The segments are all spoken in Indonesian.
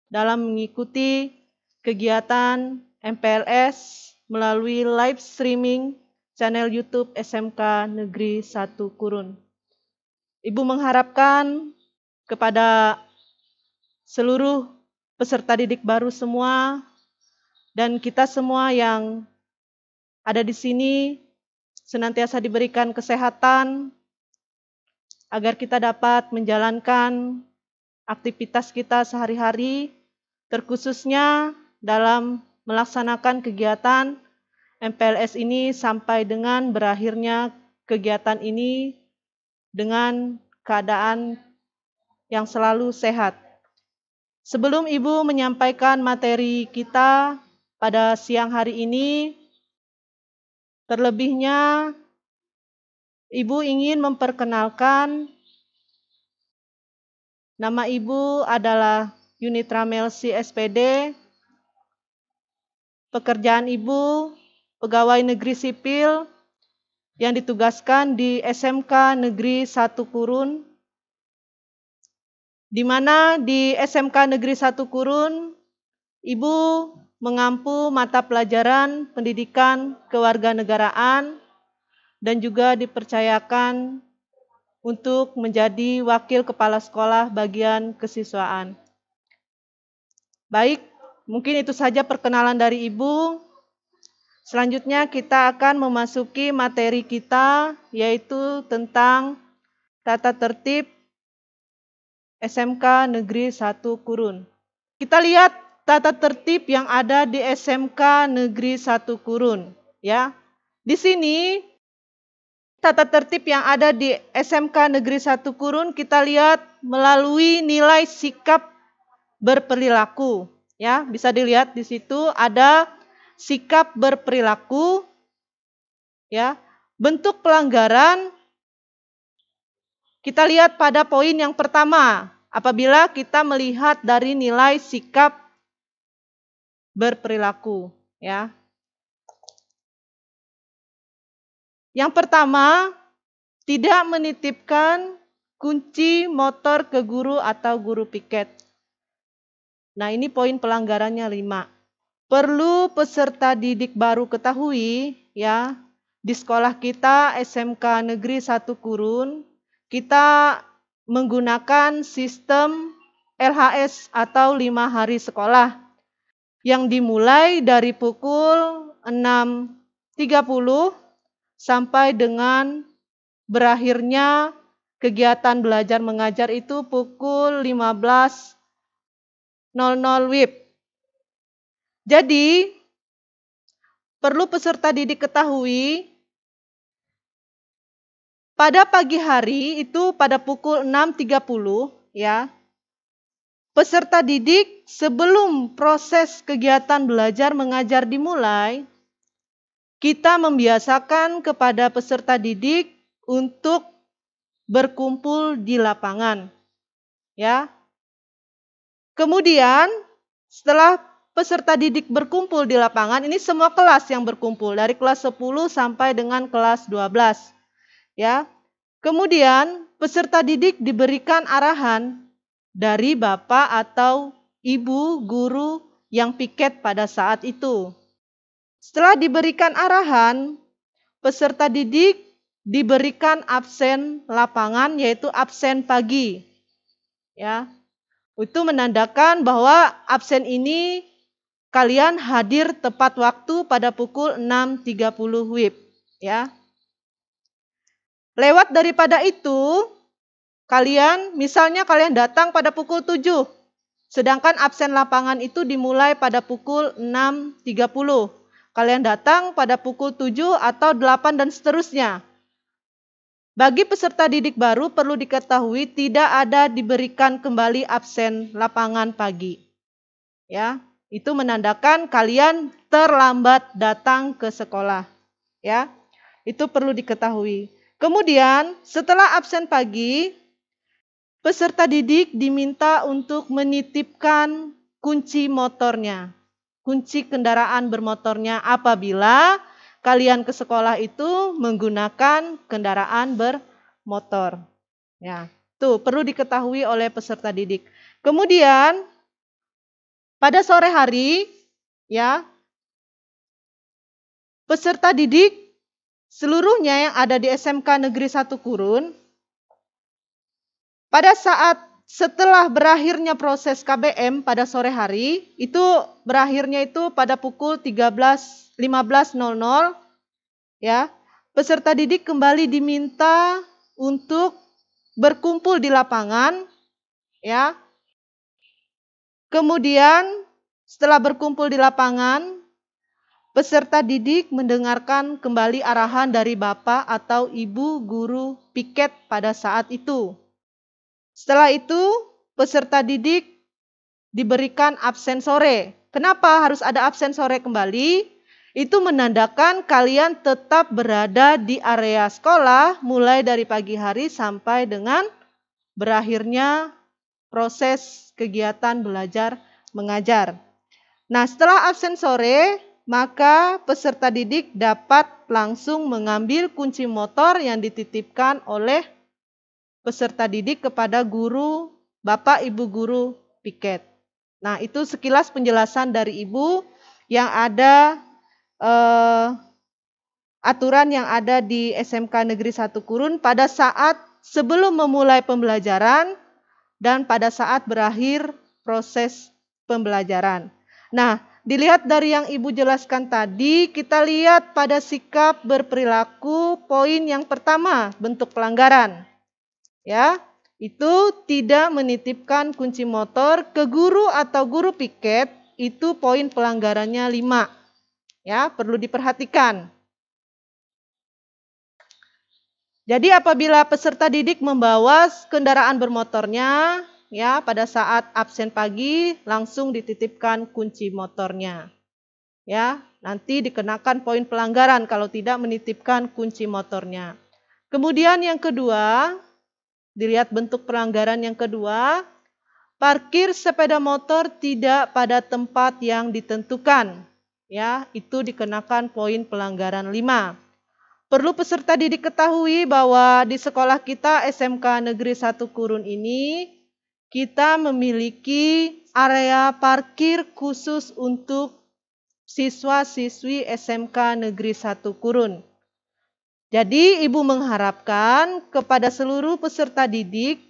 dalam mengikuti kegiatan MPLS melalui live streaming channel YouTube SMK Negeri 1 Kurun. Ibu mengharapkan kepada seluruh peserta didik baru semua dan kita semua yang ada di sini senantiasa diberikan kesehatan agar kita dapat menjalankan aktivitas kita sehari-hari, terkhususnya dalam melaksanakan kegiatan MPLS ini sampai dengan berakhirnya kegiatan ini dengan keadaan yang selalu sehat. Sebelum Ibu menyampaikan materi kita pada siang hari ini, terlebihnya Ibu ingin memperkenalkan nama Ibu adalah Yunitra Melsi SPD. Pekerjaan Ibu pegawai negeri sipil yang ditugaskan di SMK Negeri 1 Kurun, di mana di SMK Negeri 1 Kurun Ibu mengampu mata pelajaran pendidikan kewarganegaraan dan juga dipercayakan untuk menjadi wakil kepala sekolah bagian kesiswaan. Baik, mungkin itu saja perkenalan dari Ibu. Selanjutnya kita akan memasuki materi kita, yaitu tentang tata tertib SMK Negeri 1 Kurun. Kita lihat tata tertib yang ada di SMK Negeri 1 Kurun, ya. Di sini tata tertib yang ada di SMK Negeri 1 Kurun kita lihat melalui nilai sikap berperilaku, ya. Bisa dilihat di situ ada sikap berperilaku, ya. Bentuk pelanggaran kita lihat pada poin yang pertama, apabila kita melihat dari nilai sikap berperilaku, ya. Yang pertama, tidak menitipkan kunci motor ke guru atau guru piket. Nah, ini poin pelanggarannya 5. Perlu peserta didik baru ketahui, ya, di sekolah kita SMK Negeri 1 Kurun, kita menggunakan sistem LHS atau 5 hari sekolah yang dimulai dari pukul 6.30 sampai dengan berakhirnya kegiatan belajar mengajar itu pukul 15.00 WIB. Jadi, perlu peserta didik ketahui, pada pagi hari itu pada pukul 6.30, ya, peserta didik sebelum proses kegiatan belajar mengajar dimulai, kita membiasakan kepada peserta didik untuk berkumpul di lapangan, ya. Kemudian setelah peserta didik berkumpul di lapangan, ini semua kelas yang berkumpul dari kelas 10 sampai dengan kelas 12, ya. Kemudian peserta didik diberikan arahan dari bapak atau ibu guru yang piket pada saat itu. Setelah diberikan arahan, peserta didik diberikan absen lapangan, yaitu absen pagi. Ya, itu menandakan bahwa absen ini kalian hadir tepat waktu pada pukul 6.30 WIB. Ya. Lewat daripada itu, misalnya kalian datang pada pukul 7, sedangkan absen lapangan itu dimulai pada pukul 6.30. Kalian datang pada pukul 7 atau 8 dan seterusnya. Bagi peserta didik baru perlu diketahui tidak ada diberikan kembali absen lapangan pagi. Ya, itu menandakan kalian terlambat datang ke sekolah. Ya, itu perlu diketahui. Kemudian setelah absen pagi, peserta didik diminta untuk menitipkan kunci motornya, kunci kendaraan bermotornya apabila kalian ke sekolah itu menggunakan kendaraan bermotor. Ya, tuh perlu diketahui oleh peserta didik. Kemudian Pada sore hari, ya, peserta didik seluruhnya yang ada di SMK Negeri 1 Kurun, pada saat setelah berakhirnya proses KBM pada sore hari, itu berakhirnya itu pada pukul 15.00, ya, peserta didik kembali diminta untuk berkumpul di lapangan, ya. Kemudian setelah berkumpul di lapangan, peserta didik mendengarkan kembali arahan dari Bapak atau Ibu guru piket pada saat itu. Setelah itu, peserta didik diberikan absen sore. Kenapa harus ada absen sore kembali? Itu menandakan kalian tetap berada di area sekolah mulai dari pagi hari sampai dengan berakhirnya proses kegiatan belajar mengajar. Nah, setelah absen sore, maka peserta didik dapat langsung mengambil kunci motor yang dititipkan oleh peserta didik kepada guru, Bapak Ibu guru piket. Nah, itu sekilas penjelasan dari Ibu yang ada aturan yang ada di SMK Negeri 1 Kurun pada saat sebelum memulai pembelajaran dan pada saat berakhir proses pembelajaran. Nah, dilihat dari yang Ibu jelaskan tadi, kita lihat pada sikap berperilaku poin yang pertama, bentuk pelanggaran. Ya, itu tidak menitipkan kunci motor ke guru atau guru piket, itu poin pelanggarannya 5. Ya, perlu diperhatikan. Jadi apabila peserta didik membawa kendaraan bermotornya, ya, pada saat absen pagi langsung dititipkan kunci motornya. Ya, nanti dikenakan poin pelanggaran kalau tidak menitipkan kunci motornya. Kemudian yang kedua, dilihat bentuk pelanggaran yang kedua, parkir sepeda motor tidak pada tempat yang ditentukan. Ya, itu dikenakan poin pelanggaran 5. Perlu peserta didik ketahui bahwa di sekolah kita SMK Negeri 1 Kurun ini, kita memiliki area parkir khusus untuk siswa-siswi SMK Negeri 1 Kurun. Jadi Ibu mengharapkan kepada seluruh peserta didik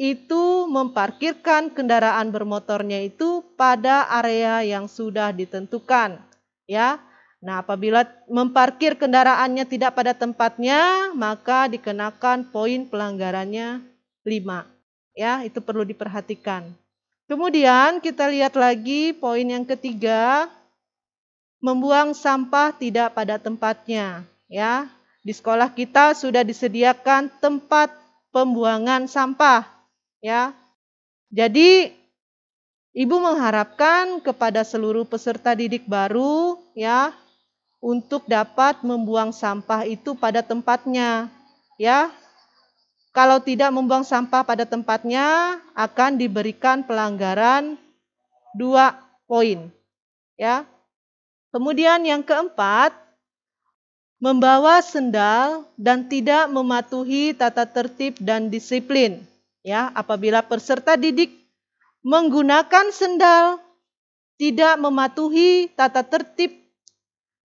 itu memparkirkan kendaraan bermotornya itu pada area yang sudah ditentukan, ya. Nah, apabila memparkir kendaraannya tidak pada tempatnya, maka dikenakan poin pelanggarannya 5. Ya, itu perlu diperhatikan. Kemudian kita lihat lagi poin yang ketiga, membuang sampah tidak pada tempatnya. Ya, di sekolah kita sudah disediakan tempat pembuangan sampah. Ya, jadi Ibu mengharapkan kepada seluruh peserta didik baru, ya, untuk dapat membuang sampah itu pada tempatnya, ya. Kalau tidak membuang sampah pada tempatnya akan diberikan pelanggaran 2 poin, ya. Kemudian yang keempat, membawa sendal dan tidak mematuhi tata tertib dan disiplin, ya. Apabila peserta didik menggunakan sendal, tidak mematuhi tata tertib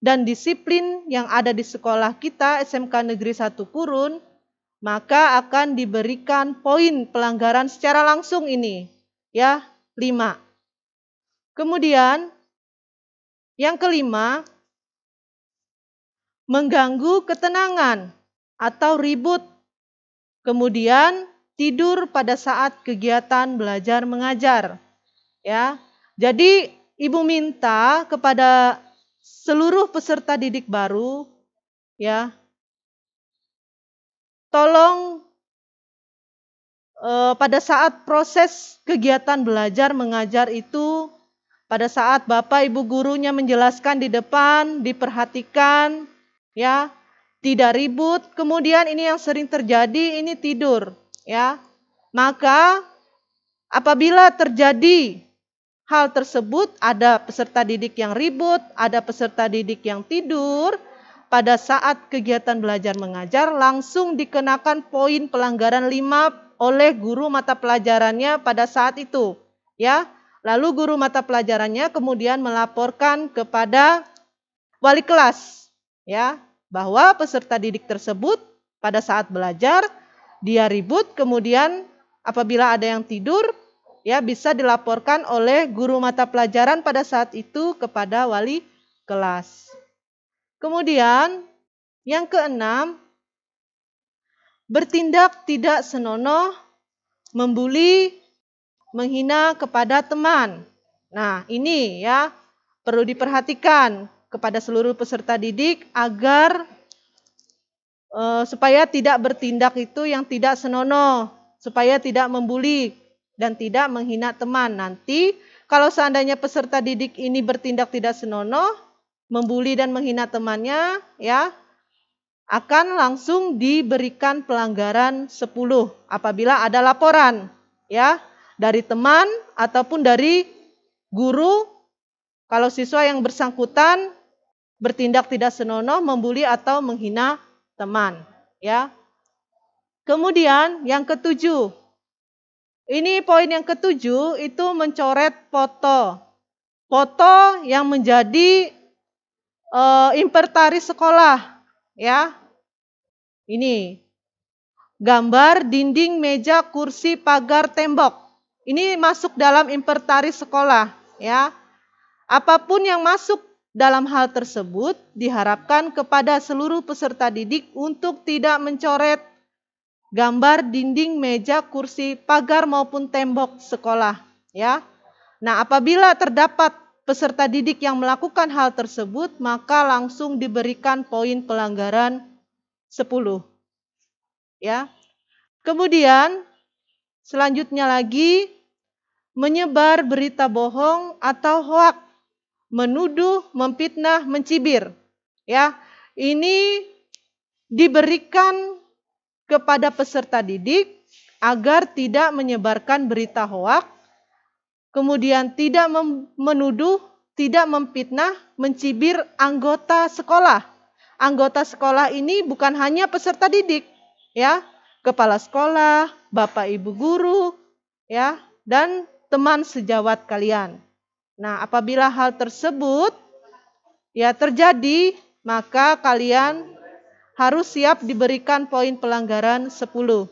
dan disiplin yang ada di sekolah kita SMK Negeri 1 Kurun, maka akan diberikan poin pelanggaran secara langsung ini, ya, 5. Kemudian yang kelima, mengganggu ketenangan atau ribut, kemudian tidur pada saat kegiatan belajar mengajar, ya. Jadi Ibu minta kepada seluruh peserta didik baru, ya, tolong pada saat proses kegiatan belajar mengajar itu, pada saat Bapak Ibu gurunya menjelaskan di depan, diperhatikan, ya, tidak ribut. Kemudian ini yang sering terjadi, ini tidur, ya. Maka apabila terjadi hal tersebut, ada peserta didik yang ribut, ada peserta didik yang tidur, pada saat kegiatan belajar mengajar langsung dikenakan poin pelanggaran 5 oleh guru mata pelajarannya pada saat itu, ya. Lalu guru mata pelajarannya kemudian melaporkan kepada wali kelas, ya, bahwa peserta didik tersebut pada saat belajar dia ribut, kemudian apabila ada yang tidur, ya bisa dilaporkan oleh guru mata pelajaran pada saat itu kepada wali kelas. Kemudian yang keenam, bertindak tidak senonoh, membuli, menghina kepada teman. Nah, ini ya perlu diperhatikan kepada seluruh peserta didik agar supaya tidak bertindak itu yang tidak senonoh, supaya tidak membuli dan tidak menghina teman. Nanti kalau seandainya peserta didik ini bertindak tidak senonoh, membuli dan menghina temannya, ya akan langsung diberikan pelanggaran 10 apabila ada laporan, ya, dari teman ataupun dari guru kalau siswa yang bersangkutan bertindak tidak senonoh, membuli atau menghina teman, ya. Kemudian yang ketujuh, ini poin yang ketujuh itu mencoret foto yang menjadi inventaris sekolah, ya. Ini gambar dinding, meja, kursi, pagar, tembok. Ini masuk dalam inventaris sekolah, ya. Apapun yang masuk dalam hal tersebut diharapkan kepada seluruh peserta didik untuk tidak mencoret gambar dinding, meja, kursi, pagar maupun tembok sekolah, ya. Nah, apabila terdapat peserta didik yang melakukan hal tersebut, maka langsung diberikan poin pelanggaran 10. Ya. Kemudian selanjutnya lagi menyebar berita bohong atau hoak, menuduh, memfitnah, mencibir. Ya, ini diberikan kepada peserta didik agar tidak menyebarkan berita hoak, kemudian tidak menuduh, tidak memfitnah, mencibir anggota sekolah. Anggota sekolah ini bukan hanya peserta didik, ya, kepala sekolah, bapak ibu guru, ya, dan teman sejawat kalian. Nah, apabila hal tersebut ya terjadi, maka kalian harus siap diberikan poin pelanggaran 10.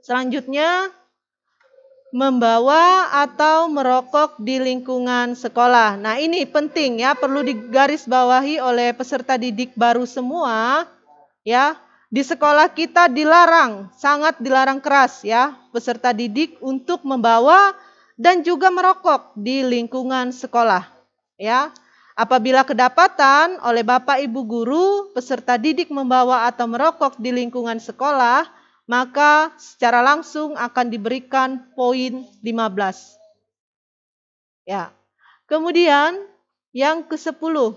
Selanjutnya, membawa atau merokok di lingkungan sekolah. Nah, ini penting ya, perlu digarisbawahi oleh peserta didik baru semua, ya. Di sekolah kita dilarang, sangat dilarang keras ya, peserta didik untuk membawa dan juga merokok di lingkungan sekolah, ya. Apabila kedapatan oleh Bapak Ibu guru peserta didik membawa atau merokok di lingkungan sekolah, maka secara langsung akan diberikan poin 15. Ya. Kemudian yang ke-10,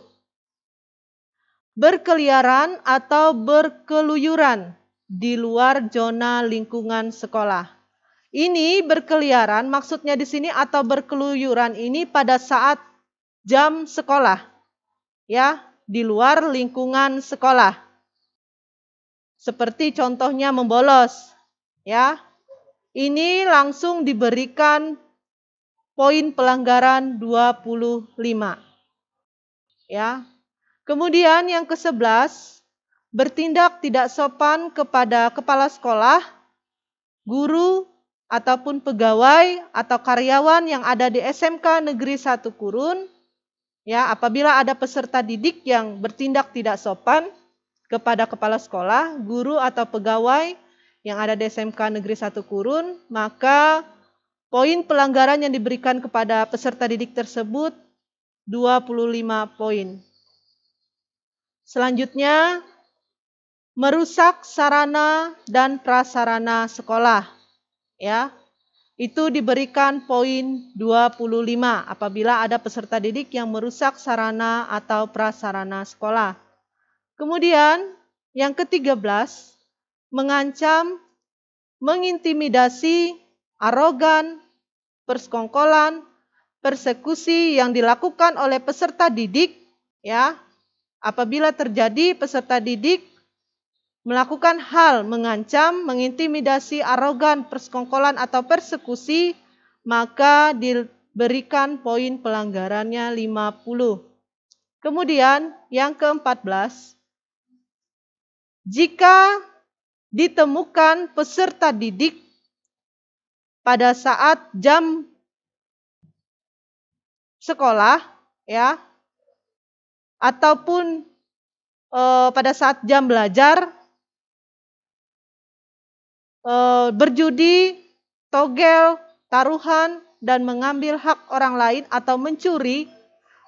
berkeliaran atau berkeluyuran di luar zona lingkungan sekolah. Ini berkeliaran maksudnya di sini atau berkeluyuran ini pada saat jam sekolah, ya, di luar lingkungan sekolah. Seperti contohnya membolos, ya. Ini langsung diberikan poin pelanggaran 25. Ya. Kemudian yang ke-11, bertindak tidak sopan kepada kepala sekolah, guru, ataupun pegawai atau karyawan yang ada di SMK Negeri 1 Kurun. Ya, apabila ada peserta didik yang bertindak tidak sopan kepada kepala sekolah, guru atau pegawai yang ada di SMK Negeri 1 Kurun, maka poin pelanggaran yang diberikan kepada peserta didik tersebut 25 poin. Selanjutnya, merusak sarana dan prasarana sekolah. Ya, itu diberikan poin 25 apabila ada peserta didik yang merusak sarana atau prasarana sekolah. Kemudian yang ke-13, mengancam, mengintimidasi, arogan, persekongkolan, persekusi yang dilakukan oleh peserta didik, ya. Apabila terjadi peserta didik melakukan hal mengancam, mengintimidasi, arogan, persekongkolan atau persekusi, maka berikan poin pelanggarannya 50. Kemudian yang ke-14, jika ditemukan peserta didik pada saat jam sekolah, ya, ataupun pada saat jam belajar, berjudi, togel, taruhan, dan mengambil hak orang lain atau mencuri,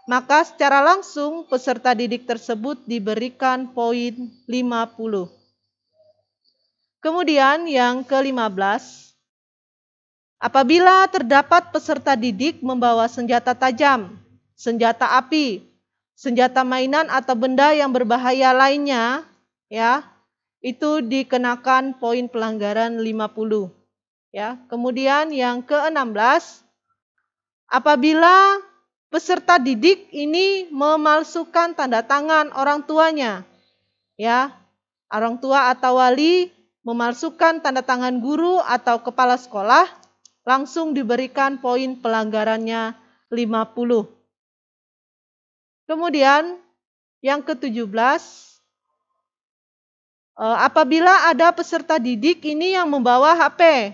maka secara langsung peserta didik tersebut diberikan poin 50. Kemudian yang ke-15, apabila terdapat peserta didik membawa senjata tajam, senjata api, senjata mainan atau benda yang berbahaya lainnya, ya, itu dikenakan poin pelanggaran 50. Ya. Kemudian yang ke-16, apabila peserta didik ini memalsukan tanda tangan orang tuanya, ya, orang tua atau wali memalsukan tanda tangan guru atau kepala sekolah, langsung diberikan poin pelanggarannya 50. Kemudian yang ke-17, apabila ada peserta didik ini yang membawa HP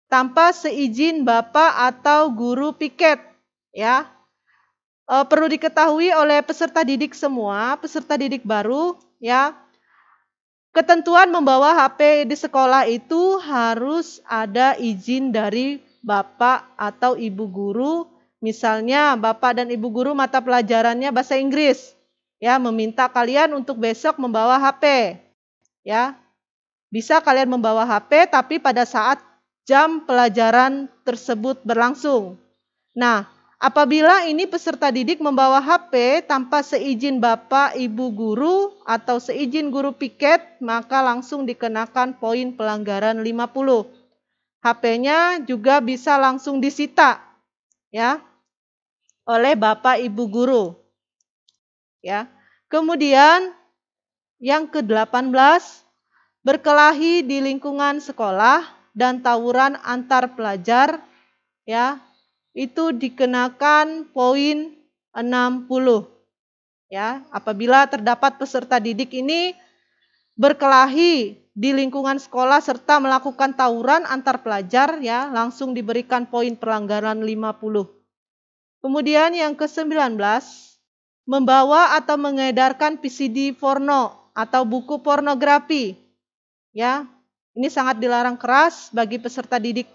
tanpa seizin bapak atau guru piket, ya. Perlu diketahui oleh peserta didik semua, peserta didik baru, ya. Ketentuan membawa HP di sekolah itu harus ada izin dari bapak atau ibu guru. Misalnya bapak dan ibu guru mata pelajarannya bahasa Inggris, ya, meminta kalian untuk besok membawa HP, ya. Bisa kalian membawa HP tapi pada saat jam pelajaran tersebut berlangsung. Nah, apabila ini peserta didik membawa HP tanpa seizin bapak, ibu guru, atau seizin guru piket, maka langsung dikenakan poin pelanggaran 50. HP-nya juga bisa langsung disita, ya, oleh bapak, ibu guru. Ya. Kemudian yang ke-18, berkelahi di lingkungan sekolah dan tawuran antar pelajar, ya, itu dikenakan poin 60. Ya, apabila terdapat peserta didik ini berkelahi di lingkungan sekolah serta melakukan tawuran antar pelajar, ya, langsung diberikan poin pelanggaran 50. Kemudian yang ke-19, membawa atau mengedarkan VCD porno atau buku pornografi. Ya, ini sangat dilarang keras bagi peserta didik.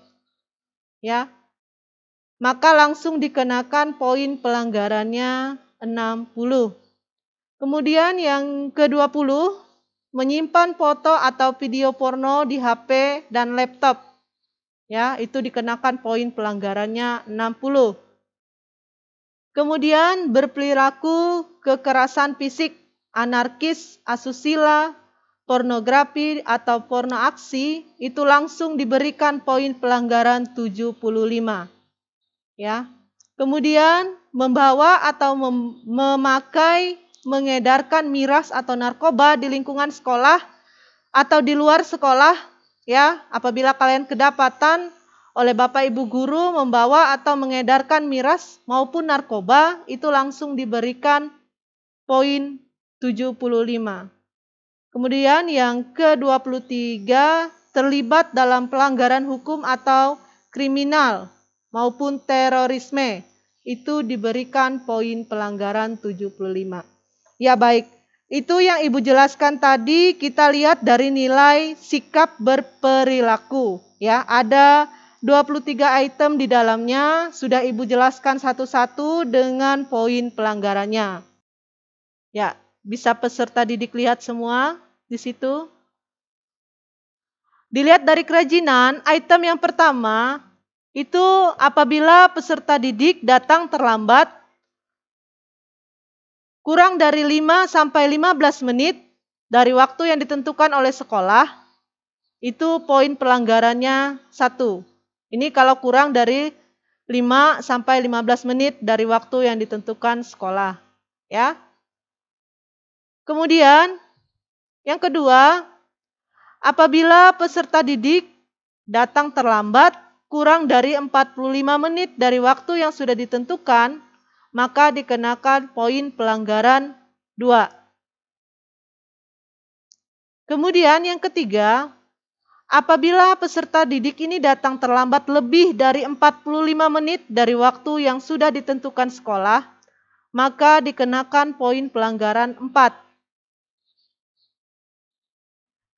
Ya, maka langsung dikenakan poin pelanggarannya 60. Kemudian yang ke-20, menyimpan foto atau video porno di HP dan laptop. Ya, itu dikenakan poin pelanggarannya 60. Kemudian berperilaku kekerasan fisik, anarkis, asusila, pornografi atau porno aksi, itu langsung diberikan poin pelanggaran 75. Ya. Kemudian membawa atau memakai, mengedarkan miras atau narkoba di lingkungan sekolah atau di luar sekolah, ya, apabila kalian kedapatan oleh bapak ibu guru membawa atau mengedarkan miras maupun narkoba, itu langsung diberikan poin 75. Kemudian yang ke-23, terlibat dalam pelanggaran hukum atau kriminal maupun terorisme, itu diberikan poin pelanggaran 75. Ya baik, itu yang Ibu jelaskan tadi, kita lihat dari nilai sikap berperilaku. Ya, ada 23 item di dalamnya, sudah Ibu jelaskan satu-satu dengan poin pelanggarannya. Ya, bisa peserta didik lihat semua di situ. Dilihat dari kerajinan, item yang pertama itu apabila peserta didik datang terlambat kurang dari 5 sampai 15 menit dari waktu yang ditentukan oleh sekolah, itu poin pelanggarannya 1. Ini kalau kurang dari 5 sampai 15 menit dari waktu yang ditentukan sekolah, ya. Kemudian yang kedua, apabila peserta didik datang terlambat kurang dari 45 menit dari waktu yang sudah ditentukan, maka dikenakan poin pelanggaran 2. Kemudian yang ketiga, apabila peserta didik ini datang terlambat lebih dari 45 menit dari waktu yang sudah ditentukan sekolah, maka dikenakan poin pelanggaran 4.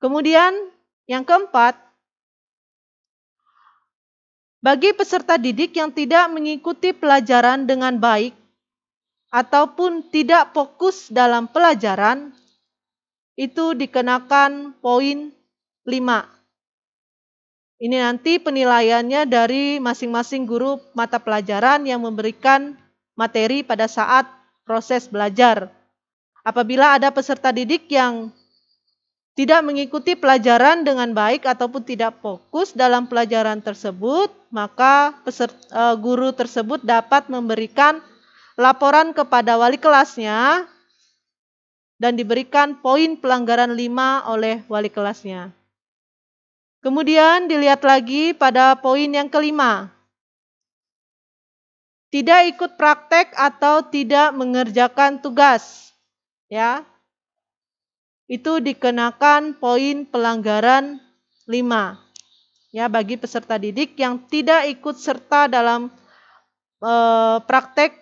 Kemudian yang keempat, bagi peserta didik yang tidak mengikuti pelajaran dengan baik ataupun tidak fokus dalam pelajaran, itu dikenakan poin 5. Ini nanti penilaiannya dari masing-masing guru mata pelajaran yang memberikan materi pada saat proses belajar. Apabila ada peserta didik yang tidak mengikuti pelajaran dengan baik ataupun tidak fokus dalam pelajaran tersebut, maka guru tersebut dapat memberikan laporan kepada wali kelasnya dan diberikan poin pelanggaran 5 oleh wali kelasnya. Kemudian dilihat lagi pada poin yang kelima. Tidak ikut praktek atau tidak mengerjakan tugas. Ya. Itu dikenakan poin pelanggaran 5. Ya, bagi peserta didik yang tidak ikut serta dalam praktek,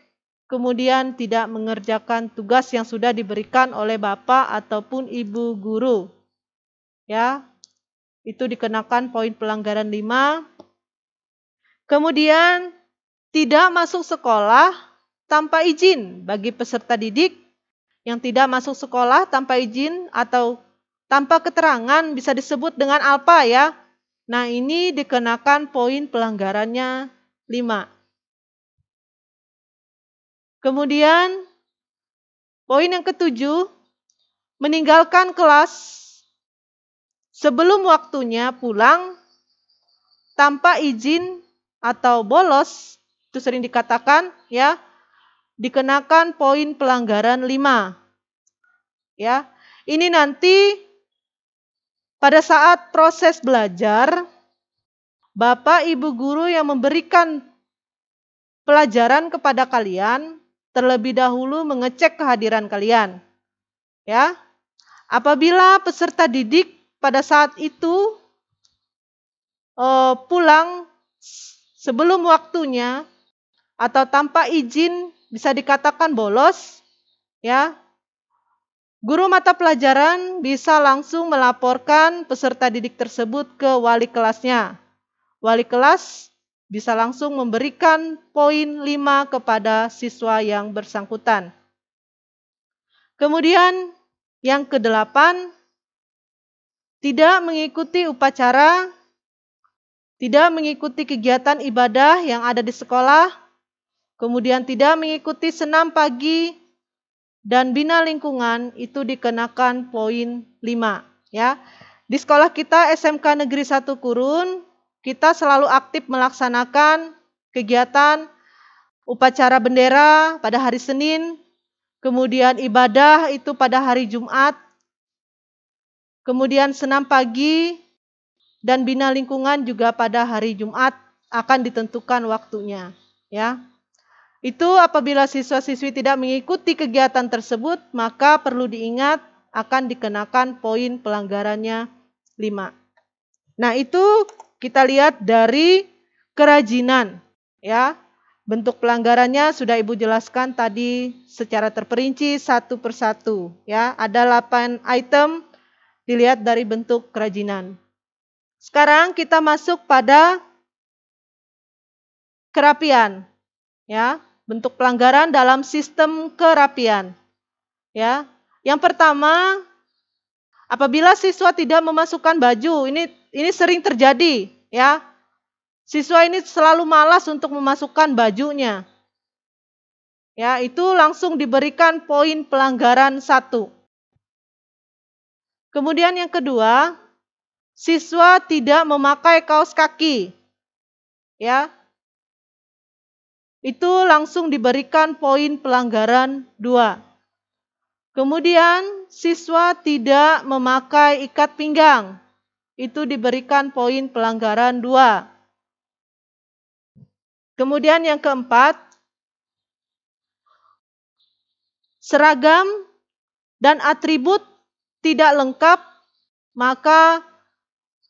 kemudian tidak mengerjakan tugas yang sudah diberikan oleh bapak ataupun ibu guru. Ya, itu dikenakan poin pelanggaran 5. Kemudian tidak masuk sekolah tanpa izin bagi peserta didik yang tidak masuk sekolah tanpa izin atau tanpa keterangan bisa disebut dengan alpa ya. Nah, ini dikenakan poin pelanggarannya 5. Kemudian poin yang ketujuh, meninggalkan kelas sebelum waktunya pulang tanpa izin atau bolos, itu sering dikatakan ya, dikenakan poin pelanggaran 5. Ya. Ini nanti pada saat proses belajar, bapak ibu guru yang memberikan pelajaran kepada kalian terlebih dahulu mengecek kehadiran kalian. Ya. Apabila peserta didik pada saat itu pulang sebelum waktunya atau tanpa izin, bisa dikatakan bolos, ya. Guru mata pelajaran bisa langsung melaporkan peserta didik tersebut ke wali kelasnya. Wali kelas bisa langsung memberikan poin 5 kepada siswa yang bersangkutan. Kemudian yang ke-8, tidak mengikuti upacara, tidak mengikuti kegiatan ibadah yang ada di sekolah, kemudian tidak mengikuti senam pagi dan bina lingkungan, itu dikenakan poin 5. Ya. Di sekolah kita SMK Negeri 1 Kurun, kita selalu aktif melaksanakan kegiatan upacara bendera pada hari Senin, kemudian ibadah itu pada hari Jumat, kemudian senam pagi dan bina lingkungan juga pada hari Jumat akan ditentukan waktunya. Ya. Itu apabila siswa-siswi tidak mengikuti kegiatan tersebut, maka perlu diingat akan dikenakan poin pelanggarannya 5. Nah, itu kita lihat dari kerajinan. Ya. Bentuk pelanggarannya sudah Ibu jelaskan tadi secara terperinci satu persatu. Ya. Ada 8 item, dilihat dari bentuk kerajinan. Sekarang kita masuk pada kerapian. Ya. Bentuk pelanggaran dalam sistem kerapian. Ya. Yang pertama, apabila siswa tidak memasukkan baju, ini sering terjadi, ya. Siswa ini selalu malas untuk memasukkan bajunya. Ya, itu langsung diberikan poin pelanggaran 1. Kemudian yang kedua, siswa tidak memakai kaos kaki. Ya. Itu langsung diberikan poin pelanggaran 2. Kemudian siswa tidak memakai ikat pinggang. Itu diberikan poin pelanggaran 2. Kemudian yang keempat, seragam dan atribut tidak lengkap, maka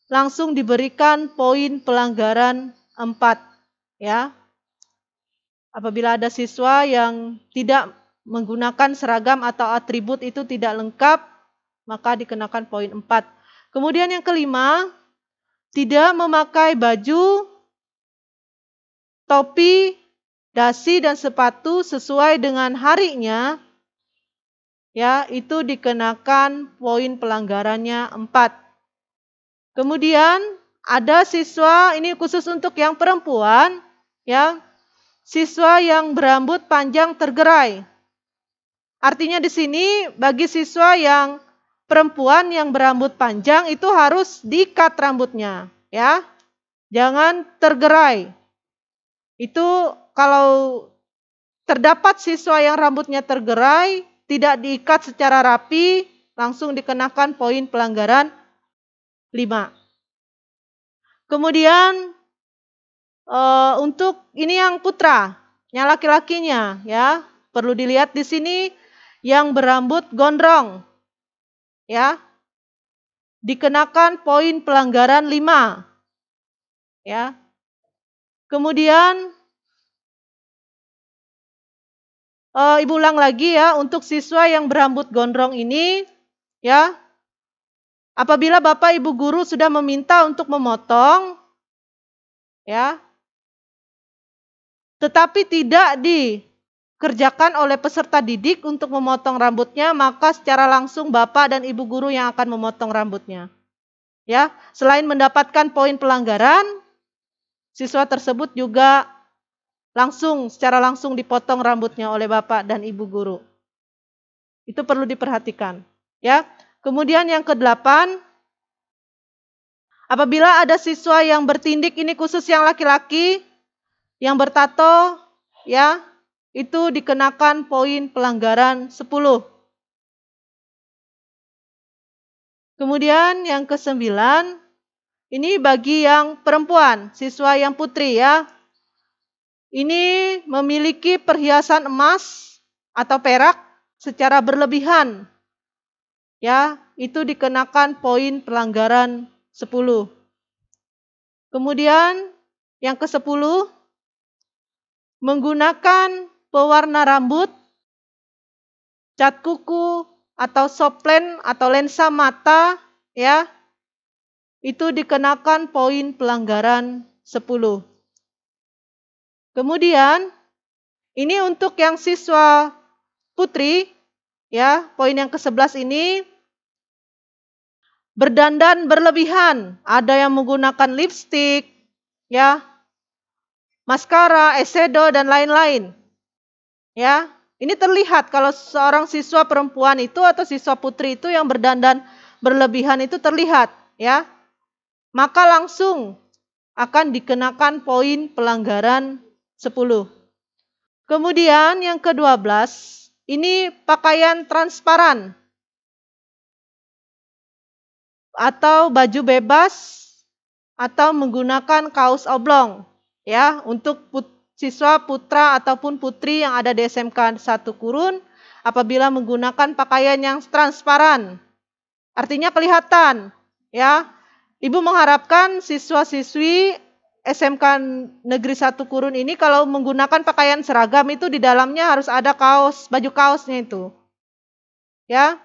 langsung diberikan poin pelanggaran 4. Ya. Apabila ada siswa yang tidak menggunakan seragam atau atribut itu tidak lengkap, maka dikenakan poin 4. Kemudian yang kelima, tidak memakai baju, topi, dasi, dan sepatu sesuai dengan harinya, ya, itu dikenakan poin pelanggarannya 4. Kemudian ada siswa, ini khusus untuk yang perempuan, ya, siswa yang berambut panjang tergerai. Artinya di sini bagi siswa yang perempuan yang berambut panjang itu harus di-cut rambutnya, ya. Jangan tergerai. Itu kalau terdapat siswa yang rambutnya tergerai, tidak diikat secara rapi, langsung dikenakan poin pelanggaran 5. Kemudian untuk ini yang putra, yang laki-lakinya, ya, perlu dilihat di sini yang berambut gondrong, ya, dikenakan poin pelanggaran 5, ya. Kemudian Ibu ulang lagi ya, untuk siswa yang berambut gondrong ini, ya, apabila Bapak Ibu guru sudah meminta untuk memotong, ya, tetapi tidak dikerjakan oleh peserta didik untuk memotong rambutnya, maka secara langsung Bapak dan Ibu guru yang akan memotong rambutnya. Ya, selain mendapatkan poin pelanggaran, siswa tersebut juga secara langsung dipotong rambutnya oleh Bapak dan Ibu guru. Itu perlu diperhatikan, ya. Kemudian yang ke-8, apabila ada siswa yang bertindik, ini khusus yang laki-laki, yang bertato, ya, itu dikenakan poin pelanggaran 10. Kemudian yang ke-9, ini bagi yang perempuan, siswa yang putri, ya. Ini memiliki perhiasan emas atau perak secara berlebihan, ya, itu dikenakan poin pelanggaran 10. Kemudian yang ke-10, menggunakan pewarna rambut, cat kuku, atau soplen atau lensa mata, ya, itu dikenakan poin pelanggaran 10. Kemudian ini untuk yang siswa putri, ya, poin yang ke-11 ini berdandan berlebihan, ada yang menggunakan lipstik, ya, maskara, eyeshadow, dan lain-lain. Ya, ini terlihat kalau seorang siswa perempuan itu atau siswa putri itu yang berdandan berlebihan itu terlihat, ya. Maka langsung akan dikenakan poin pelanggaran 10. Kemudian yang ke-12, ini pakaian transparan atau baju bebas atau menggunakan kaos oblong, ya, untuk siswa putra ataupun putri yang ada di SMK 1 Kurun, apabila menggunakan pakaian yang transparan, artinya kelihatan, ya. Ibu mengharapkan siswa-siswi SMK Negeri 1 Kurun ini kalau menggunakan pakaian seragam itu di dalamnya harus ada kaos, baju kaosnya itu, ya,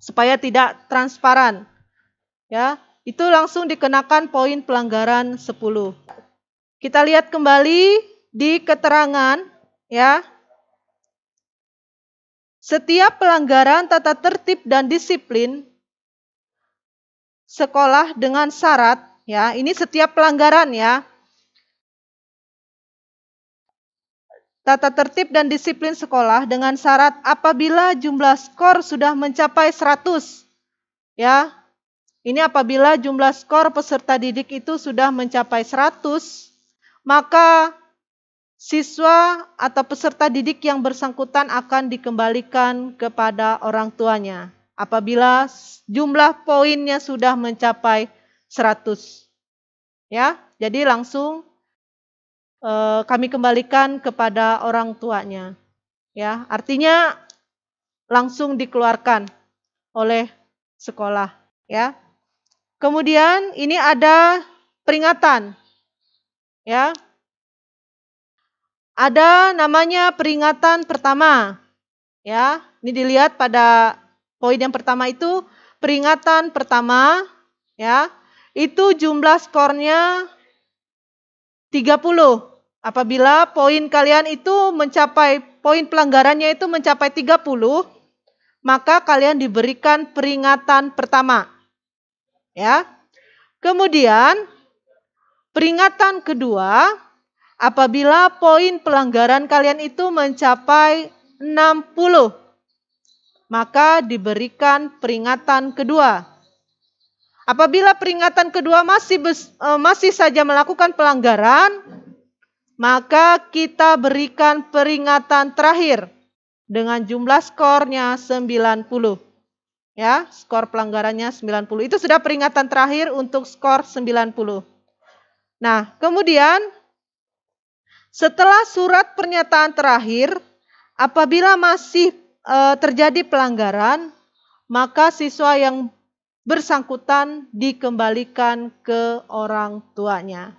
supaya tidak transparan, ya. Itu langsung dikenakan poin pelanggaran 10. Kita lihat kembali di keterangan, ya. Setiap pelanggaran tata tertib dan disiplin sekolah dengan syarat, ya, ini setiap pelanggaran, ya. Tata tertib dan disiplin sekolah dengan syarat apabila jumlah skor sudah mencapai 100, ya. Ini apabila jumlah skor peserta didik itu sudah mencapai 100, maka siswa atau peserta didik yang bersangkutan akan dikembalikan kepada orang tuanya apabila jumlah poinnya sudah mencapai 100. Ya, jadi langsung kami kembalikan kepada orang tuanya. Ya, artinya langsung dikeluarkan oleh sekolah, ya. Kemudian ini ada peringatan, ya. Ada namanya peringatan pertama, ya. Ini dilihat pada poin yang pertama itu peringatan pertama, ya. Itu jumlah skornya 30. Apabila poin kalian itu mencapai, poin pelanggarannya itu mencapai 30, maka kalian diberikan peringatan pertama. Ya. Kemudian peringatan kedua, apabila poin pelanggaran kalian itu mencapai 60, maka diberikan peringatan kedua. Apabila peringatan kedua masih saja melakukan pelanggaran, maka kita berikan peringatan terakhir dengan jumlah skornya 90. Ya, skor pelanggarannya 90. Itu sudah peringatan terakhir untuk skor 90. Nah, kemudian setelah surat pernyataan terakhir, apabila masih terjadi pelanggaran, maka siswa yang bersangkutan dikembalikan ke orang tuanya.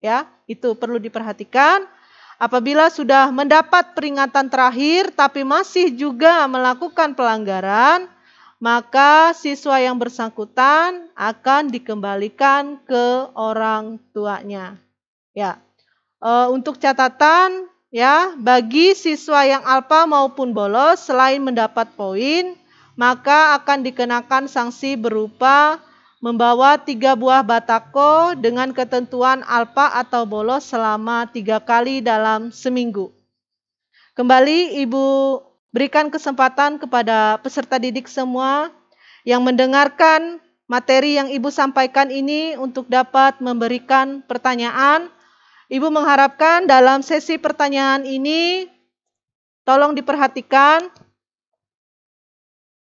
Ya, itu perlu diperhatikan. Apabila sudah mendapat peringatan terakhir tapi masih juga melakukan pelanggaran, maka siswa yang bersangkutan akan dikembalikan ke orang tuanya. Ya, untuk catatan, ya, bagi siswa yang alfa maupun bolos selain mendapat poin, maka akan dikenakan sanksi berupa membawa 3 buah batako dengan ketentuan alfa atau bolos selama 3 kali dalam seminggu. Kembali Ibu berikan kesempatan kepada peserta didik semua yang mendengarkan materi yang Ibu sampaikan ini untuk dapat memberikan pertanyaan. Ibu mengharapkan dalam sesi pertanyaan ini tolong diperhatikan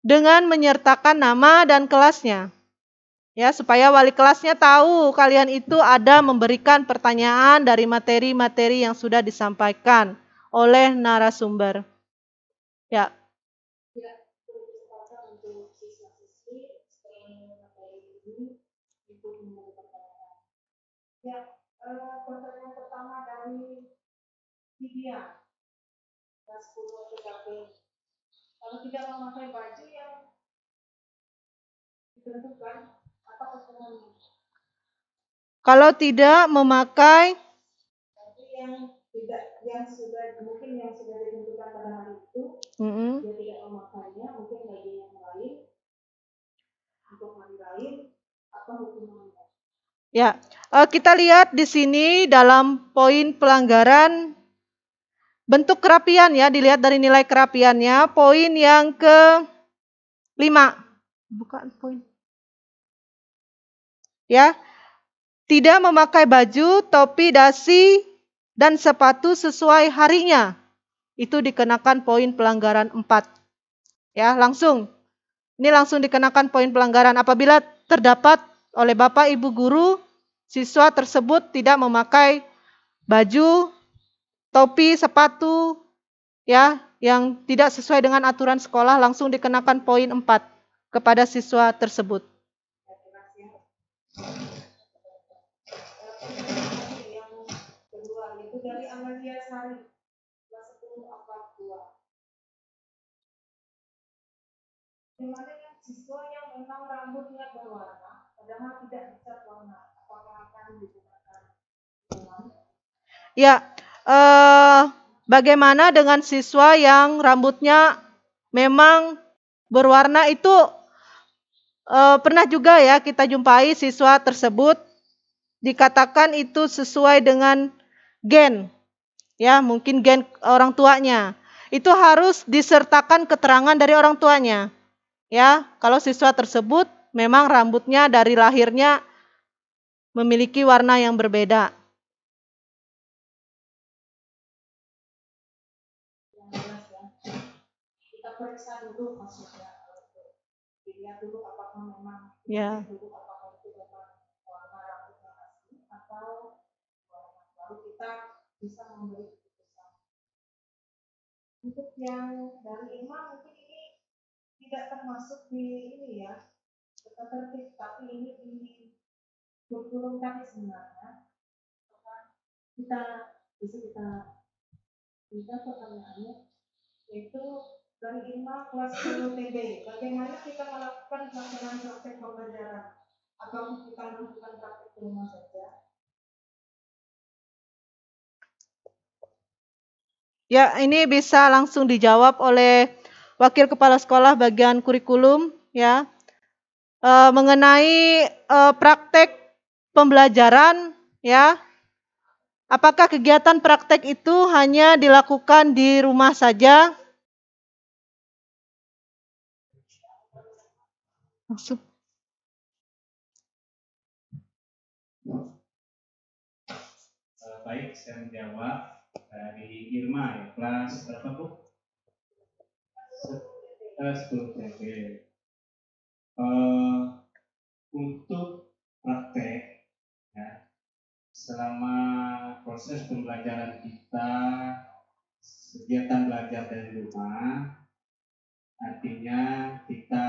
dengan menyertakan nama dan kelasnya. Ya, supaya wali kelasnya tahu kalian itu ada memberikan pertanyaan dari materi-materi yang sudah disampaikan oleh narasumber. Ya. Ya, pertanyaan pertama dari Lydia, kelas 10 TKP. Kalau tidak memakai baju yang ditentukan, apa hukumannya? Kalau tidak memakai baju yang sudah ditentukan pada hari itu, dia tidak memakainya, mungkin baju yang lain untuk hari lain, apa hukumannya? Ya, kita lihat di sini dalam poin pelanggaran bentuk kerapian, ya, dilihat dari nilai kerapiannya, poin yang ke-5. Bukan poin. Ya. Tidak memakai baju, topi, dasi, dan sepatu sesuai harinya. Itu dikenakan poin pelanggaran 4. Ya, langsung. Ini langsung dikenakan poin pelanggaran apabila terdapat oleh Bapak Ibu guru siswa tersebut tidak memakai baju, topi, sepatu, ya, yang tidak sesuai dengan aturan sekolah, langsung dikenakan poin 4 kepada siswa tersebut. Yang kedua itu dari Amalia Sari, kelas 10 akad 2. Gimana yang siswa yang memang rambutnya berwarna, padahal tidak dicat warna, apakah akan digunakan? Ya, bagaimana dengan siswa yang rambutnya memang berwarna itu pernah juga ya kita jumpai siswa tersebut dikatakan itu sesuai dengan gen, ya mungkin gen orang tuanya. Itu harus disertakan keterangan dari orang tuanya. Ya, kalau siswa tersebut memang rambutnya dari lahirnya memiliki warna yang berbeda. Kita periksa dulu maksudnya, dilihat dulu apakah memang ya. Apakah itu memang warna rambutnya asli atau warna baru, kita bisa memberi keputusan. Untuk yang dari imam mungkin ini tidak termasuk di ini ya, tata tertib, tapi ini di kurikulum kami sebenarnya. Kita bisa pertanyaannya, yaitu dari imam kelas 10 TB, bagaimana kita melakukan pelaksanaan praktek pembelajaran? Atau kita melakukan praktek di rumah saja? Ya, ini bisa langsung dijawab oleh Wakil Kepala Sekolah bagian kurikulum ya. Mengenai praktek pembelajaran ya. Apakah kegiatan praktek itu hanya dilakukan di rumah saja? Langsung. Baik, saya menjawab dari Irma ya, kelas berapa Bu? 10 TP. Untuk praktek ya, selama proses pembelajaran kita, kegiatan belajar dari rumah, artinya kita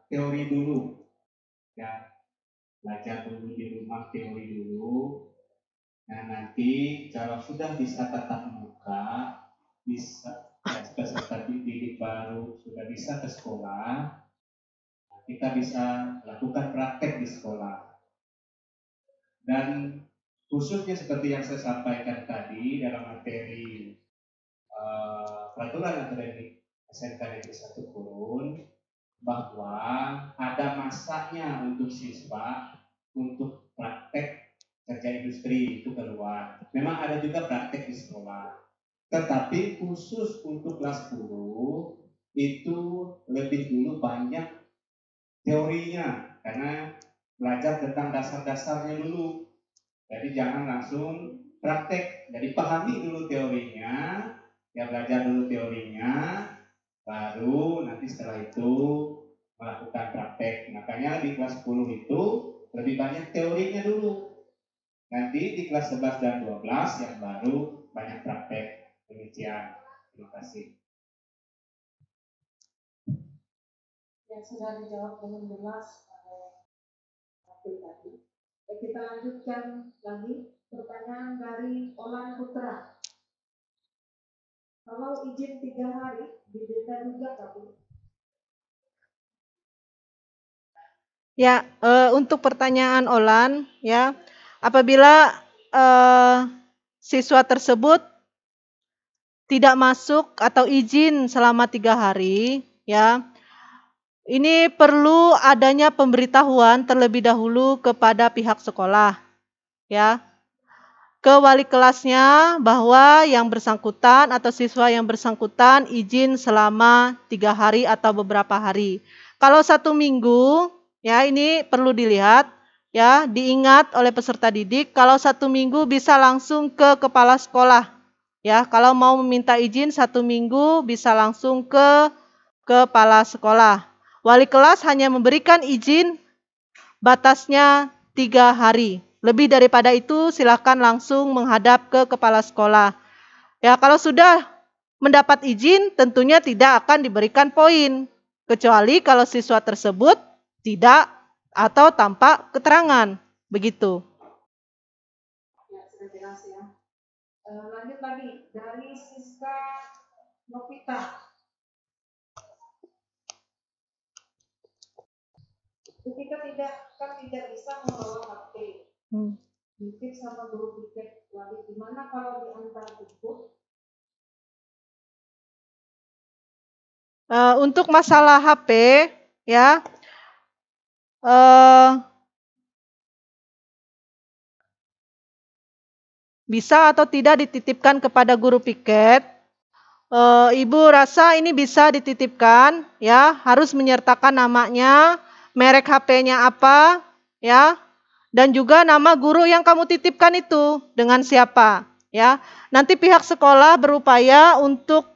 teori dulu ya, belajar dulu di rumah, teori dulu. Nah, nanti kalau sudah bisa tatap muka, bisa peserta didik baru sudah bisa ke sekolah, kita bisa lakukan praktek di sekolah. Dan khususnya seperti yang saya sampaikan tadi dalam materi peraturan akademik SMK Negeri 1 Kurun, bahwa ada masanya untuk siswa untuk praktek kerja industri itu keluar. Memang ada juga praktek di sekolah. Tetapi khusus untuk kelas 10 itu lebih dulu banyak teorinya, karena belajar tentang dasar-dasarnya dulu. Jadi jangan langsung praktek. Jadi pahami dulu teorinya, ya belajar dulu teorinya, baru nanti setelah itu melakukan praktek. Makanya di kelas 10 itu lebih banyak teorinya dulu. Nanti di kelas 11 dan 12 yang baru banyak praktek. Demikian. Terima kasih. Yang sudah dijawab dengan jelas tadi. Kita lanjutkan lagi pertanyaan dari Olan Putra. Kalau izin 3 hari didenda juga tapi. Ya, untuk pertanyaan Olan, ya, apabila siswa tersebut tidak masuk atau izin selama 3 hari, ya, ini perlu adanya pemberitahuan terlebih dahulu kepada pihak sekolah, ya, ke wali kelasnya bahwa yang bersangkutan atau siswa yang bersangkutan izin selama 3 hari atau beberapa hari. Kalau 1 minggu, ya ini perlu dilihat, ya diingat oleh peserta didik. Kalau 1 minggu bisa langsung ke kepala sekolah, ya. Kalau mau meminta izin 1 minggu bisa langsung ke kepala sekolah. Wali kelas hanya memberikan izin batasnya 3 hari. Lebih daripada itu silakan langsung menghadap ke kepala sekolah. Ya, kalau sudah mendapat izin tentunya tidak akan diberikan poin. Kecuali kalau siswa tersebut tidak atau tanpa keterangan. Begitu. Ya, sudah jelas ya. Lanjut lagi dari Siska Novita. Ketika tidak bisa membawa HP. Titip sama guru piket wali, gimana kalau diantar jemput? Untuk masalah HP, ya, bisa atau tidak dititipkan kepada guru piket. Ibu rasa ini bisa dititipkan, ya, harus menyertakan namanya, merek HP-nya apa, ya, dan juga nama guru yang kamu titipkan itu dengan siapa, ya. Nanti pihak sekolah berupaya untuk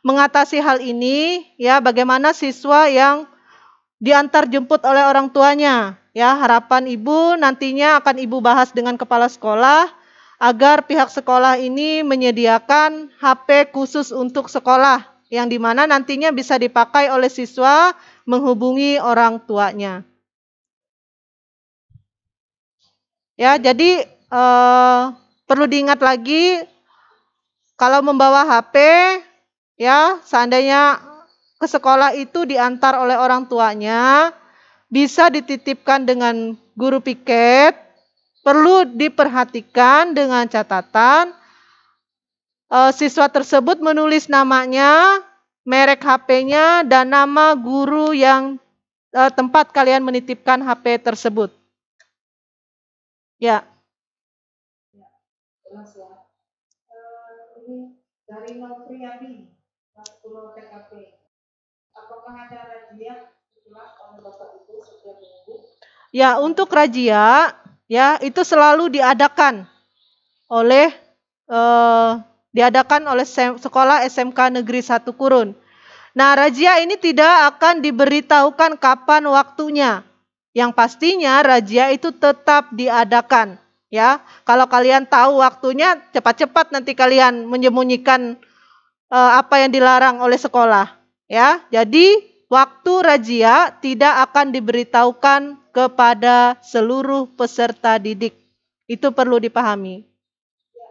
mengatasi hal ini, ya, bagaimana siswa yang diantar jemput oleh orang tuanya, ya. Harapan ibu nantinya akan ibu bahas dengan kepala sekolah agar pihak sekolah ini menyediakan HP khusus untuk sekolah yang dimana nantinya bisa dipakai oleh siswa menghubungi orang tuanya. Ya, jadi perlu diingat lagi kalau membawa HP, ya seandainya ke sekolah itu diantar oleh orang tuanya, bisa dititipkan dengan guru piket, perlu diperhatikan dengan catatan siswa tersebut menulis namanya, merek HP-nya, dan nama guru yang tempat kalian menitipkan HP tersebut. Ya. Jelas ya. Ini dari Nopriadi, Pulau TKP. Apakah ada razia jelas oleh Bapak Ibu setiap minggu? Ya, untuk razia, ya itu selalu diadakan oleh sekolah SMK Negeri 1 Kurun. Nah, razia ini tidak akan diberitahukan kapan waktunya. Yang pastinya razia itu tetap diadakan. Ya, kalau kalian tahu waktunya, cepat-cepat nanti kalian menyembunyikan apa yang dilarang oleh sekolah. Ya, jadi waktu razia tidak akan diberitahukan kepada seluruh peserta didik. Itu perlu dipahami. Ya,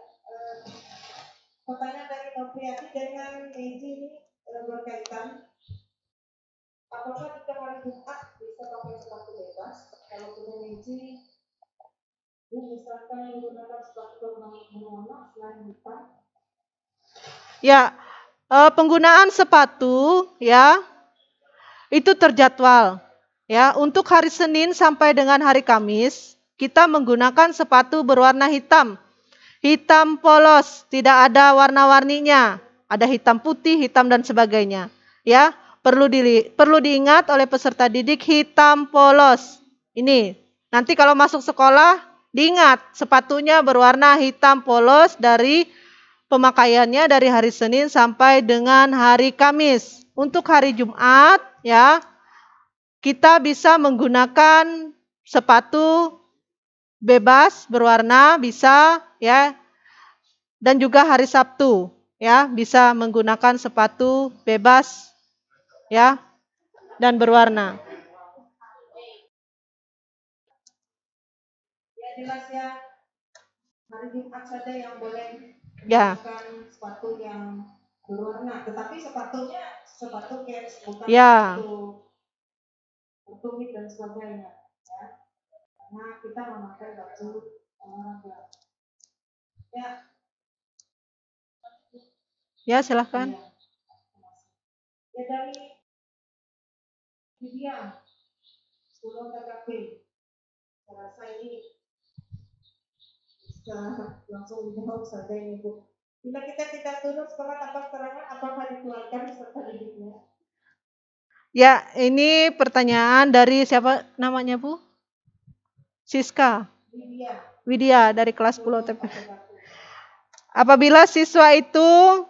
pertanyaan dari Nopriati dengan Meji ini berkaitan. Apakah jika hari Jumat bisa pakai sepatu bebas? Kalau punya Meji, misalkan menggunakan sepatu berwarna selain hitam. Ya, penggunaan sepatu ya itu terjadwal. Ya, untuk hari Senin sampai dengan hari Kamis kita menggunakan sepatu berwarna hitam. Hitam polos, tidak ada warna-warninya. Ada hitam putih, hitam dan sebagainya. Ya, perlu diingat oleh peserta didik hitam polos. Ini, nanti kalau masuk sekolah diingat sepatunya berwarna hitam polos dari pemakaiannya dari hari Senin sampai dengan hari Kamis. Untuk hari Jumat, ya, kita bisa menggunakan sepatu bebas berwarna bisa, ya. Dan juga hari Sabtu, ya, bisa menggunakan sepatu bebas, ya, dan berwarna. Ya jelas ya. Hari Jumat saja yang boleh Ya. menggunakan sepatu yang berwarna, tetapi sepatunya sepatu caps, bukan Ya. sepatu tumit dan sebagainya, ya. Karena kita memakai baju olahraga. Ya. Ya, silahkan. Ya dari Lydia, Pulau TKP. Saya rasa ini bisa langsung dijawab saja ini Bu. Bila kita tidak turun sekolah tanpa keterangan, apakah dikeluarkan peserta didiknya? Ya, ini pertanyaan dari siapa namanya Bu? Siska. Widya dari kelas 10 TP. Apabila siswa itu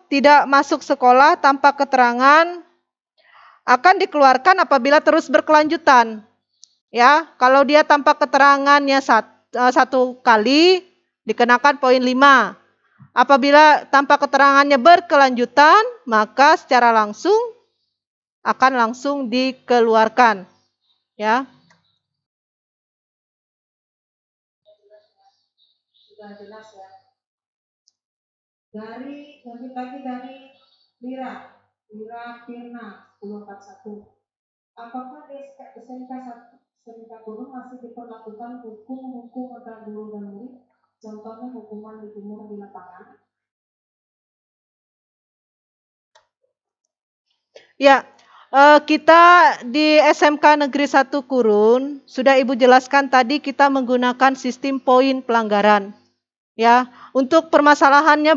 tidak masuk sekolah tanpa keterangan, akan dikeluarkan apabila terus berkelanjutan. Ya, kalau dia tanpa keterangannya satu kali, dikenakan poin 5. Apabila tanpa keterangannya berkelanjutan, maka secara langsung akan langsung dikeluarkan. Ya. Sudah jelas ya. Dari lanjut lagi dari Lira Firna 1041. Apakah di SMK Gunung masih diperlakukan hukum antara guru dan murid? Contohnya hukuman dijemur di lapangan. Ya, kita di SMK Negeri 1 Kurun sudah Ibu jelaskan tadi kita menggunakan sistem poin pelanggaran. Ya, untuk permasalahannya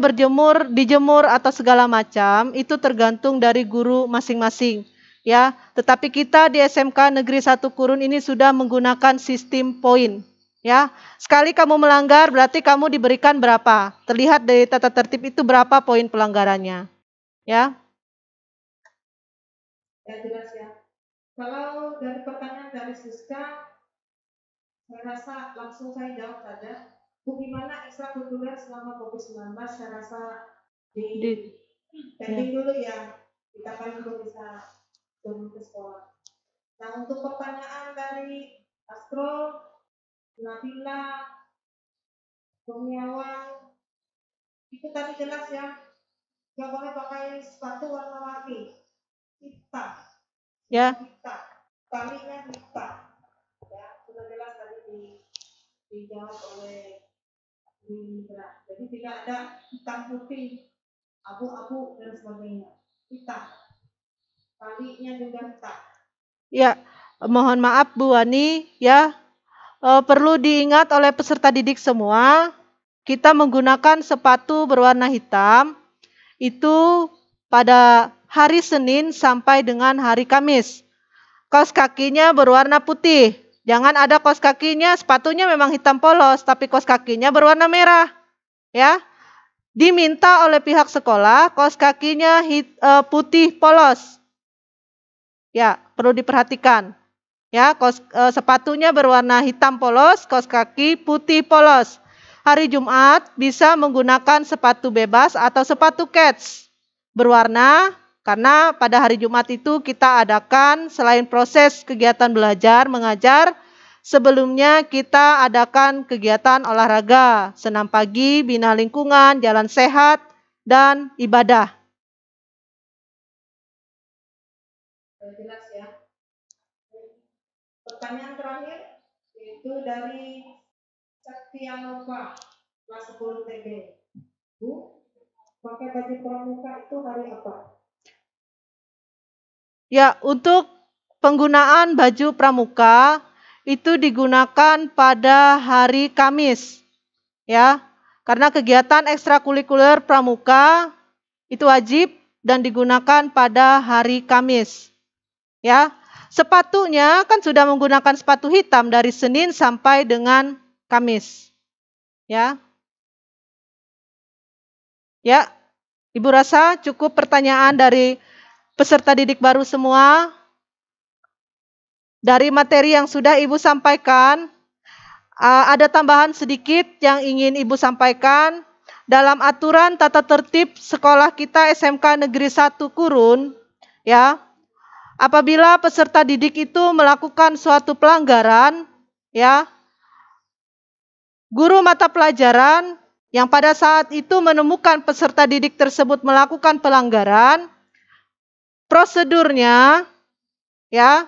dijemur atau segala macam itu tergantung dari guru masing-masing. Ya, tetapi kita di SMK Negeri 1 Kurun ini sudah menggunakan sistem poin. Ya, sekali kamu melanggar berarti kamu diberikan berapa? Terlihat dari tata tertib itu berapa poin pelanggarannya. Ya. Ya jelas ya. Kalau dari pertanyaan dari Siska, saya rasa langsung saya jawab saja. Bu, gimana ekstrakurikuler selama COVID-19? Saya rasa di pending dulu ya. Kita kan belum bisa turun ke sekolah. Nah, untuk pertanyaan dari Astro, Nabila, Kurniawan, itu tadi jelas ya. Gak boleh pakai sepatu warna-warni. Hitam. Ya. Hitam. Talinya hitam. Ya, sudah jelas tadi dijawab oleh Indra. Jadi tidak ada hitam putih, abu-abu dan sebagainya. Hitam. Talinya juga hitam. Ya, mohon maaf Bu Wani ya. Perlu diingat oleh peserta didik semua, kita menggunakan sepatu berwarna hitam itu pada hari Senin sampai dengan hari Kamis. Kaos kakinya berwarna putih. Jangan ada kaos kakinya, sepatunya memang hitam polos, tapi kaos kakinya berwarna merah. Ya, diminta oleh pihak sekolah kaos kakinya putih polos. Ya, perlu diperhatikan. Ya, sepatunya berwarna hitam polos, kaos kaki putih polos. Hari Jumat bisa menggunakan sepatu bebas atau sepatu kets berwarna, karena pada hari Jumat itu kita adakan selain proses kegiatan belajar mengajar, sebelumnya kita adakan kegiatan olahraga, senam pagi, bina lingkungan, jalan sehat, dan ibadah. Jelas ya. Pertanyaan terakhir yaitu dari Saktianova, kelas 10 TB. Bu, pakai baju pramuka itu hari apa? Ya, untuk penggunaan baju pramuka itu digunakan pada hari Kamis. Ya, karena kegiatan ekstrakurikuler pramuka itu wajib dan digunakan pada hari Kamis. Ya, sepatunya kan sudah menggunakan sepatu hitam dari Senin sampai dengan Kamis. Ya. Ya, Ibu rasa cukup pertanyaan dari peserta didik baru semua. Dari materi yang sudah Ibu sampaikan, ada tambahan sedikit yang ingin Ibu sampaikan. Dalam aturan tata tertib sekolah kita SMK Negeri 1 Kurun, ya, apabila peserta didik itu melakukan suatu pelanggaran, ya, guru mata pelajaran yang pada saat itu menemukan peserta didik tersebut melakukan pelanggaran, prosedurnya, ya,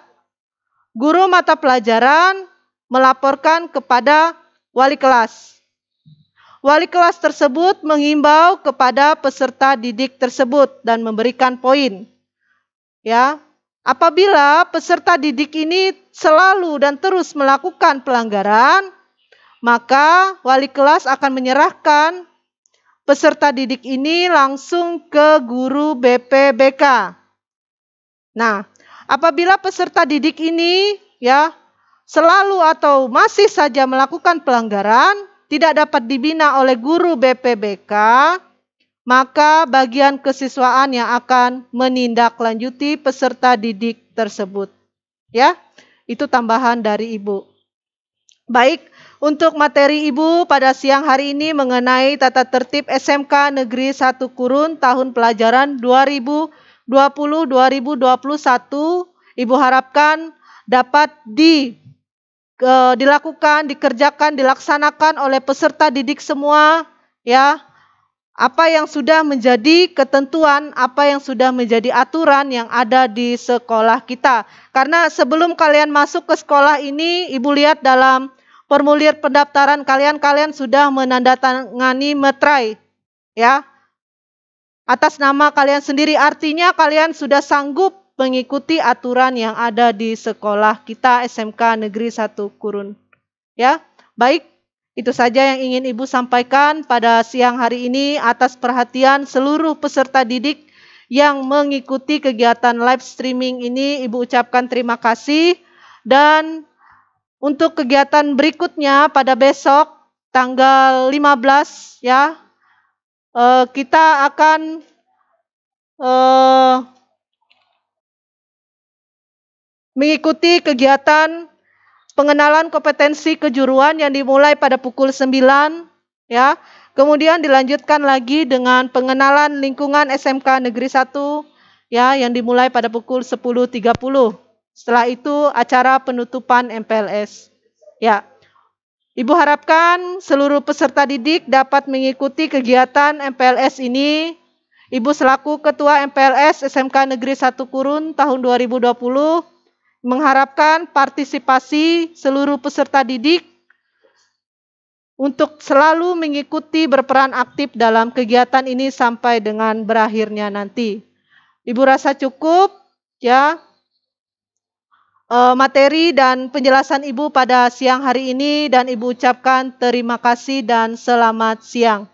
guru mata pelajaran melaporkan kepada wali kelas. Wali kelas tersebut mengimbau kepada peserta didik tersebut dan memberikan poin. Ya, apabila peserta didik ini selalu dan terus melakukan pelanggaran, maka wali kelas akan menyerahkan peserta didik ini langsung ke guru BPBK. Nah, apabila peserta didik ini ya selalu atau masih saja melakukan pelanggaran, tidak dapat dibina oleh guru BPBK, maka bagian kesiswaan yang akan menindaklanjuti peserta didik tersebut. Ya, itu tambahan dari Ibu. Baik, untuk materi Ibu pada siang hari ini mengenai tata tertib SMK Negeri 1 Kurun tahun pelajaran 2020-2021, Ibu harapkan dapat dilakukan, dikerjakan, dilaksanakan oleh peserta didik semua, ya. Apa yang sudah menjadi ketentuan, apa yang sudah menjadi aturan yang ada di sekolah kita. Karena sebelum kalian masuk ke sekolah ini, Ibu lihat dalam formulir pendaftaran kalian sudah menandatangani meterai, ya, atas nama kalian sendiri. Artinya kalian sudah sanggup mengikuti aturan yang ada di sekolah kita SMK Negeri 1 Kurun. Ya, baik, itu saja yang ingin Ibu sampaikan pada siang hari ini atas perhatian seluruh peserta didik yang mengikuti kegiatan live streaming ini. Ibu ucapkan terima kasih, dan untuk kegiatan berikutnya pada besok tanggal 15 ya, kita akan mengikuti kegiatan pengenalan kompetensi kejuruan yang dimulai pada pukul 9 ya. Kemudian dilanjutkan lagi dengan pengenalan lingkungan SMK Negeri 1 ya yang dimulai pada pukul 10.30. Setelah itu acara penutupan MPLS. Ya. Ibu harapkan seluruh peserta didik dapat mengikuti kegiatan MPLS ini. Ibu selaku Ketua MPLS SMK Negeri 1 Kurun tahun 2020 mengharapkan partisipasi seluruh peserta didik untuk selalu mengikuti berperan aktif dalam kegiatan ini sampai dengan berakhirnya nanti. Ibu rasa cukup ya materi dan penjelasan Ibu pada siang hari ini dan Ibu ucapkan terima kasih dan selamat siang.